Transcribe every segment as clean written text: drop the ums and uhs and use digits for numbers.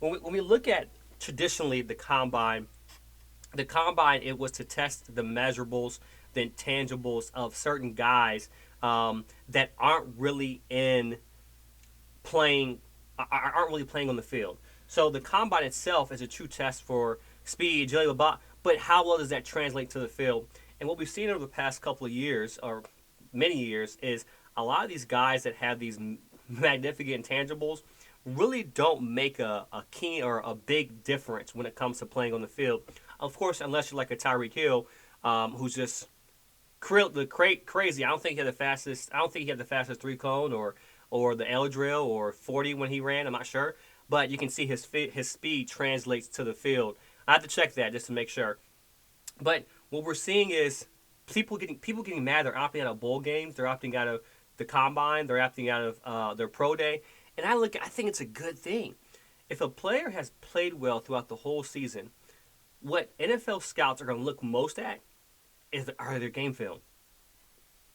when we look at traditionally the combine, it was to test the measurables, the intangibles of certain guys that playing aren't really playing on the field. So the combine itself is a true test for speed, agility, blah, blah, but how well does that translate to the field? And what we've seen over the past couple of years, or many years, is a lot of these guys that have these magnificent intangibles really don't make a key or a big difference when it comes to playing on the field. Of course, unless you're like a Tyreek Hill, who's just crazy. I don't think he had the fastest. I don't think he had the fastest three cone or the L drill or 40 when he ran. I'm not sure, but you can see his speed translates to the field. I have to check that just to make sure. But what we're seeing is people getting mad. They're opting out of bowl games. They're opting out of the combine. They're opting out of their pro day. And I think it's a good thing. If a player has played well throughout the whole season, what NFL scouts are going to look most at are their game film.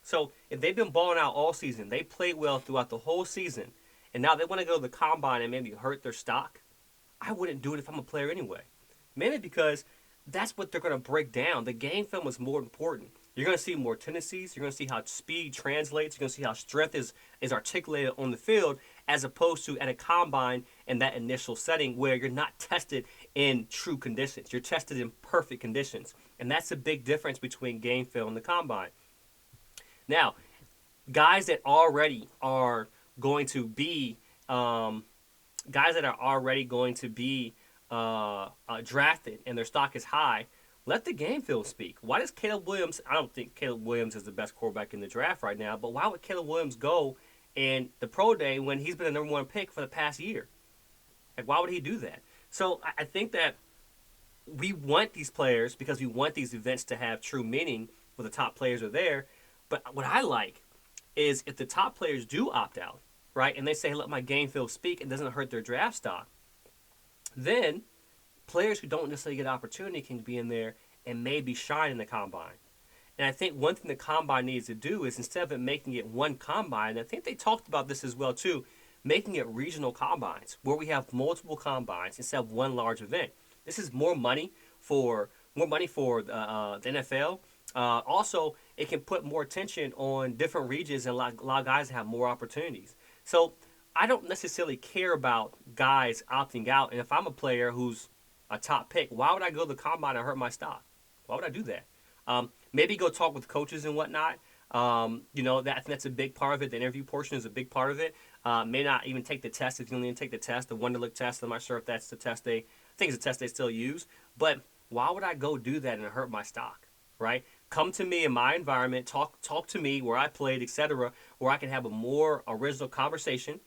So if they've been balling out all season, they played well throughout the whole season, and now they want to go to the combine and maybe hurt their stock, I wouldn't do it if I'm a player anyway. Mainly because that's what they're going to break down. The game film is more important. You're going to see more tendencies. You're going to see how speed translates. You're going to see how strength is articulated on the field as opposed to at a combine in that initial setting where you're not tested in true conditions. You're tested in perfect conditions. And that's the big difference between game film and the combine. Now, guys that already are going to be drafted and their stock is high, let the game film speak. Why does Caleb Williams? I don't think Caleb Williams is the best quarterback in the draft right now, but why would Caleb Williams go in the pro day when he's been the number one pick for the past year? Like, why would he do that? So I think that we want these players because we want these events to have true meaning where the top players are there. But what I like is if the top players do opt out, right, and they say, let my game film speak, it doesn't hurt their draft stock, then players who don't necessarily get opportunity can be in there and maybe shine in the combine. And I think one thing the combine needs to do is instead of it making it one combine, and I think they talked about this as well too, making it regional combines where we have multiple combines instead of one large event. This is more money for the NFL. Also, it can put more attention on different regions and a lot of guys have more opportunities. So I don't necessarily care about guys opting out. And if I'm a player who's a top pick, why would I go to the combine and hurt my stock? Why would I do that? Maybe go talk with coaches and whatnot. That's a big part of it. The interview portion is a big part of it. May not even take the test if you only take the test, the Wonderlic test. I'm not sure if that's the test I think it's a test they still use. But why would I go do that and hurt my stock, right? Come to me in my environment, talk to me where I played, etc., where I can have a more original conversation.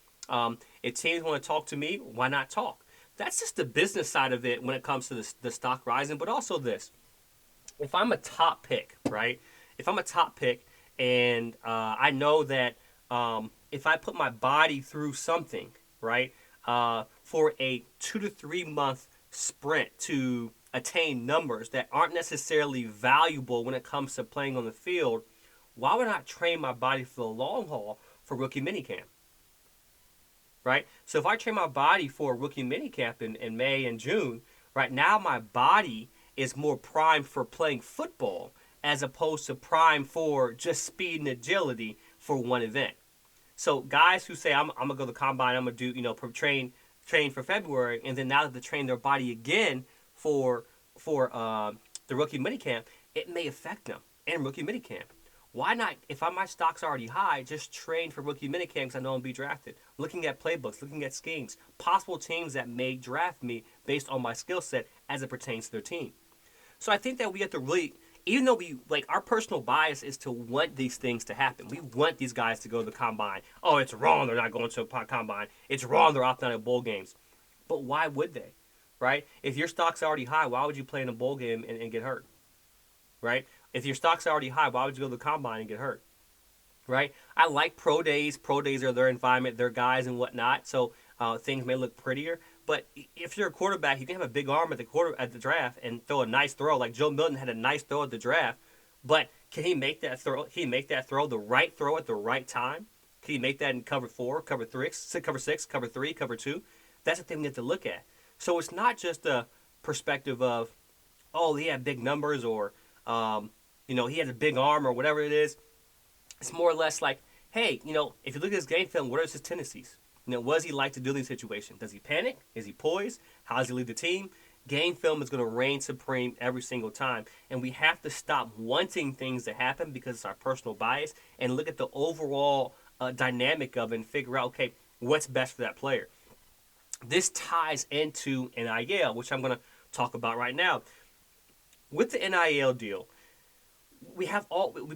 If teams want to talk to me, why not talk? That's just the business side of it when it comes to the stock rising, but also this. If I'm a top pick, right? If I'm a top pick and I know that if I put my body through something, right, for a 2 to 3 month sprint to attain numbers that aren't necessarily valuable when it comes to playing on the field, why would I not train my body for the long haul for rookie minicamp? Right? So if I train my body for a rookie minicamp in May and June, right now my body is more primed for playing football as opposed to primed for just speed and agility for one event. So guys who say, I'm going to go to the combine, I'm going to do, train for February, and then now that they train their body again for the rookie minicamp, it may affect them in rookie minicamp. Why not, if my stock's already high, just train for rookie minicamp because I know I'm be drafted. Looking at playbooks, looking at schemes, possible teams that may draft me based on my skill set as it pertains to their team. So I think that we have to really, even though our personal bias is to want these things to happen. We want these guys to go to the combine. Oh, it's wrong they're not going to a combine. It's wrong they're opting out of bowl games. But why would they? Right? If your stock's already high, why would you play in a bowl game and get hurt? Right? If your stock's already high, why would you go to the combine and get hurt? Right? I like pro days. Pro days are their environment, their guys and whatnot. So things may look prettier. But if you're a quarterback, you can have a big arm at the draft and throw a nice throw. Like Joe Milton had a nice throw at the draft. But can he make that throw? Can he make that throw, the right throw at the right time? Can he make that in cover 4, cover 3, cover 6, cover 3, cover 2? That's the thing we have to look at. So it's not just a perspective of, oh, he had big numbers or, he had a big arm or whatever it is. It's more or less like, hey, if you look at his game film, what are his tendencies? What does he like to do in these situations? Does he panic? Is he poised? How does he lead the team? Game film is going to reign supreme every single time. And we have to stop wanting things to happen because it's our personal bias and look at the overall dynamic of it and figure out, okay, what's best for that player. This ties into NIL, which I'm going to talk about right now. With the NIL deal,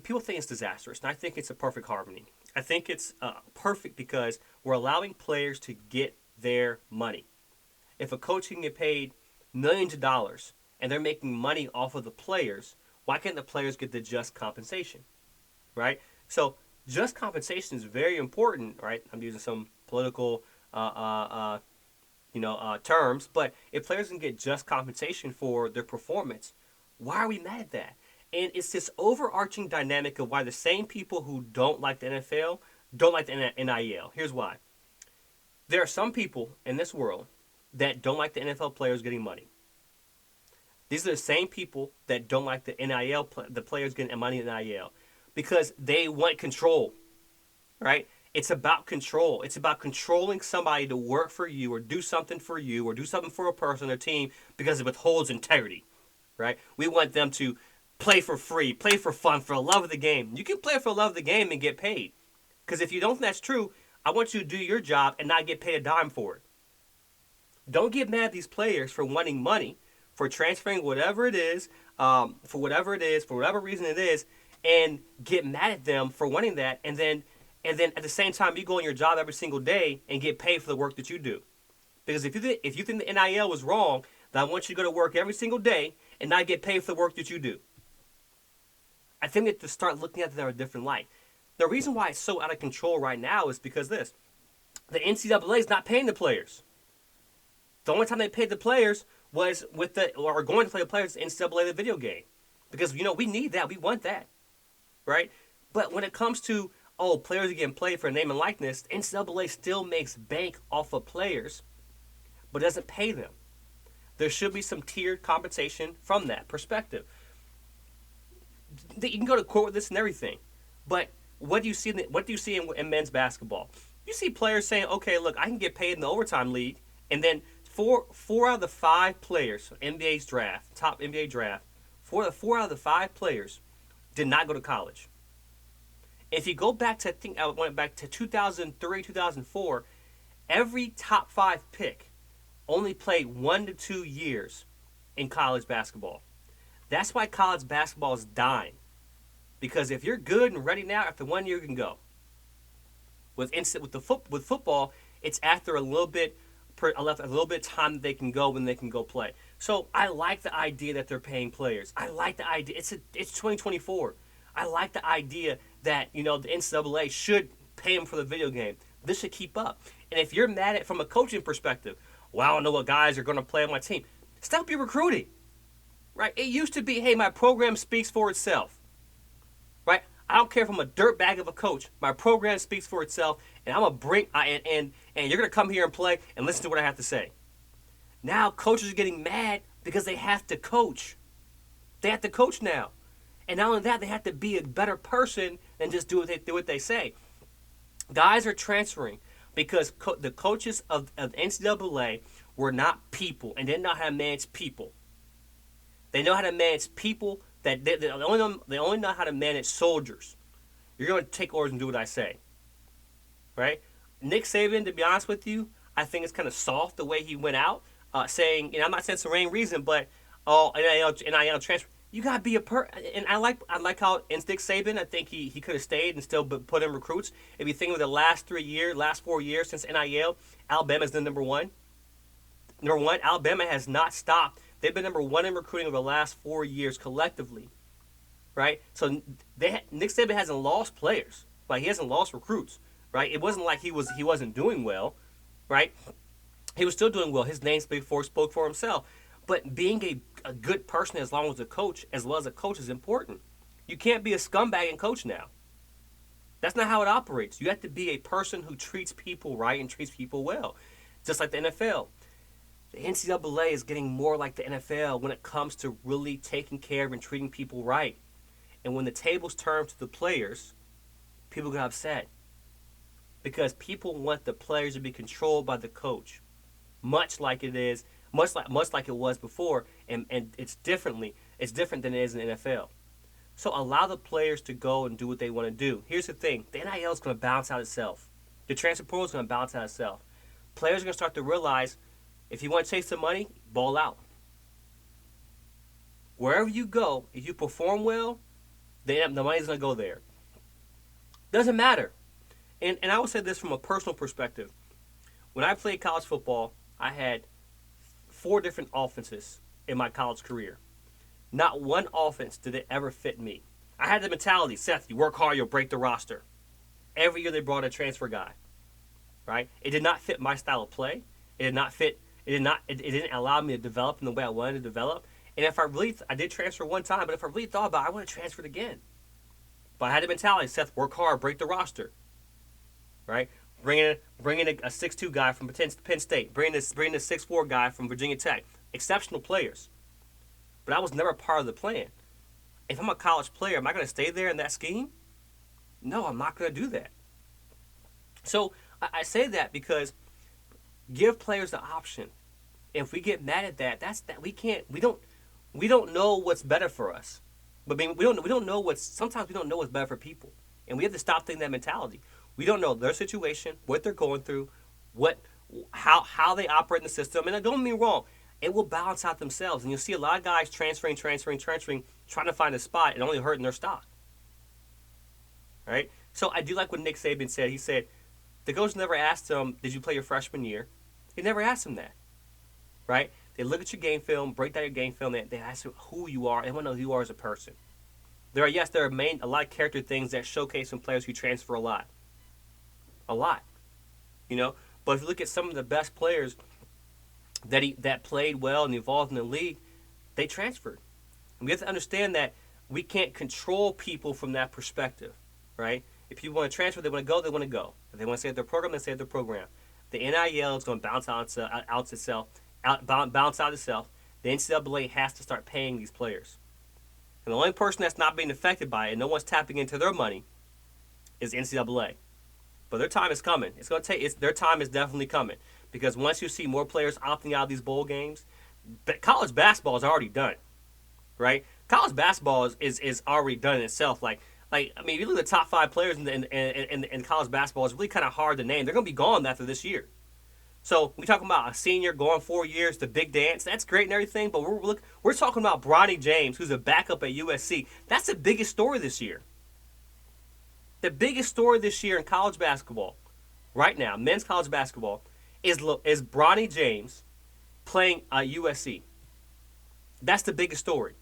people think it's disastrous, and I think it's a perfect harmony. I think it's perfect because we're allowing players to get their money. If a coach can get paid millions of dollars and they're making money off of the players, why can't the players get the just compensation, right? So just compensation is very important, right? I'm using some political terms, but if players can get just compensation for their performance, why are we mad at that? And it's this overarching dynamic of why the same people who don't like the NFL don't like the NIL. Here's why. There are some people in this world that don't like the NFL players getting money. These are the same people that don't like the NIL, the players getting money in NIL, because they want control, right? It's about control. It's about controlling somebody to work for you or do something for you or do something for a person or team because it withholds integrity, right? We want them to play for free, play for fun, for the love of the game. You can play for the love of the game and get paid. Because if you don't think that's true, I want you to do your job and not get paid a dime for it. Don't get mad at these players for wanting money, for transferring whatever it is, for whatever reason it is, and get mad at them for wanting that. And then at the same time, you go on your job every single day and get paid for the work that you do. Because if you think the NIL was wrong, then I want you to go to work every single day and not get paid for the work that you do. I think we have to start looking at it in a different light. The reason why it's so out of control right now is because the NCAA is not paying the players. The only time they paid the players was or going to play the players NCAA the video game. Because, we need that. We want that. Right? But when it comes to, players are getting paid for a name and likeness, NCAA still makes bank off of players, but doesn't pay them. There should be some tiered compensation from that perspective. You can go to court with this and everything, but what do you see in men's basketball? You see players saying, "Okay, look, I can get paid in the overtime league," and then four out of the 5 players, NBA's draft, top NBA draft, four out of the 5 players did not go to college. If you go back to, I think I went back to 2003, 2004, every top 5 pick only played 1 to 2 years in college basketball. That's why college basketball is dying. Because if you're good and ready now, after 1 year you can go. With football, it's after a little bit time that they can go when they can go play. So I like the idea that they're paying players. I like the idea. It's 2024. I like the idea that the NCAA should pay them for the video game. This should keep up. And if you're mad at from a coaching perspective, well, I don't know what guys are going to play on my team. Stop your recruiting. Right? It used to be, hey, my program speaks for itself. Right? I don't care if I'm a dirtbag of a coach. My program speaks for itself, and I'm gonna and you're gonna come here and play and listen to what I have to say. Now coaches are getting mad because they have to coach. They have to coach now, and not only that, they have to be a better person than just do what they say. Guys are transferring because the coaches of NCAA were not people and didn't know how to manage people. They know how to manage people. They only know how to manage soldiers. You're going to take orders and do what I say. Right? Nick Saban, to be honest with you, I think it's kind of soft the way he went out, saying, I'm not saying it's the main reason, but NIL transfer. You got to be and I like how in Nick Saban, I think he could have stayed and still put in recruits. If you think of the last 4 years since NIL, Alabama's the number one. Number one, Alabama has not stopped. They've been number 1 in recruiting over the last 4 years collectively, right? So Nick Saban hasn't lost players, like he hasn't lost recruits, right? It wasn't like he wasn't doing well, right? He was still doing well. His name spoke for himself. But being a good person as well as a coach is important. You can't be a scumbag and coach now. That's not how it operates. You have to be a person who treats people right and treats people well, just like the NFL. The NCAA is getting more like the NFL when it comes to really taking care of and treating people right. And when the tables turn to the players, people get upset because people want the players to be controlled by the coach, much like it is, much like it was before, and it's different than it is in the NFL. So allow the players to go and do what they want to do. Here's the thing: the NIL is going to balance out itself. The transfer portal is going to balance out itself. Players are going to start to realize if you want to chase the money, ball out. Wherever you go, if you perform well, the money's going to go there. Doesn't matter. And I will say this from a personal perspective. When I played college football, I had 4 different offenses in my college career. Not one offense did it ever fit me. I had the mentality, Seth, you work hard, you'll break the roster. Every year they brought a transfer guy, right? It did not fit my style of play. It did not fit. It didn't allow me to develop in the way I wanted to develop. And if I did transfer one time, but if I really thought about it, I would have transferred again. But I had the mentality, Seth, work hard, break the roster, right? Bring in a 6'2" guy from Penn State. Bring this 6'4" guy from Virginia Tech. Exceptional players. But I was never part of the plan. If I'm a college player, am I going to stay there in that scheme? No, I'm not going to do that. So I say that because give players the option. If we get mad at that, we don't know what's better for us. But we don't know sometimes we don't know what's better for people. And we have to stop thinking that mentality. We don't know their situation, what they're going through, how they operate in the system. And I don't mean wrong. It will balance out themselves. And you'll see a lot of guys transferring, trying to find a spot and only hurting their stock. Right? So I do like what Nick Saban said. He said, the coach never asked him, did you play your freshman year? He never asked him that. Right? They look at your game film, break down your game film, they ask you who you are, and want to know who you are as a person. There are a lot of character things that showcase in players who transfer a lot. A lot. You know? But if you look at some of the best players that played well and evolved in the league, they transferred. And we have to understand that we can't control people from that perspective, right? If people want to transfer, they want to go, they want to go. If they want to stay at their program, they stay at their program. The NIL is going to bounce out itself. The NCAA has to start paying these players. And the only person that's not being affected by it, and no one's tapping into their money, is NCAA. But their time is coming. Their time is definitely coming. Because once you see more players opting out of these bowl games, college basketball is already done, right? College basketball is already done in itself. Like I mean, if you look at the top 5 players in college basketball, it's really kind of hard to name. They're going to be gone after this year. So we're talking about a senior going 4 years, the big dance. That's great and everything, but we're talking about Bronny James, who's a backup at USC. That's the biggest story this year. The biggest story this year in college basketball, right now, men's college basketball, is Bronny James playing at USC. That's the biggest story.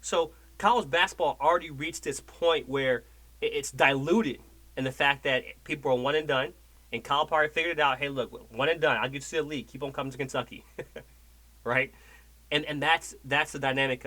So college basketball already reached this point where it's diluted in the fact that people are one and done. And Calipari figured it out. Hey, look, one and done. I'll get you to the league. Keep on coming to Kentucky, right? And that's the dynamic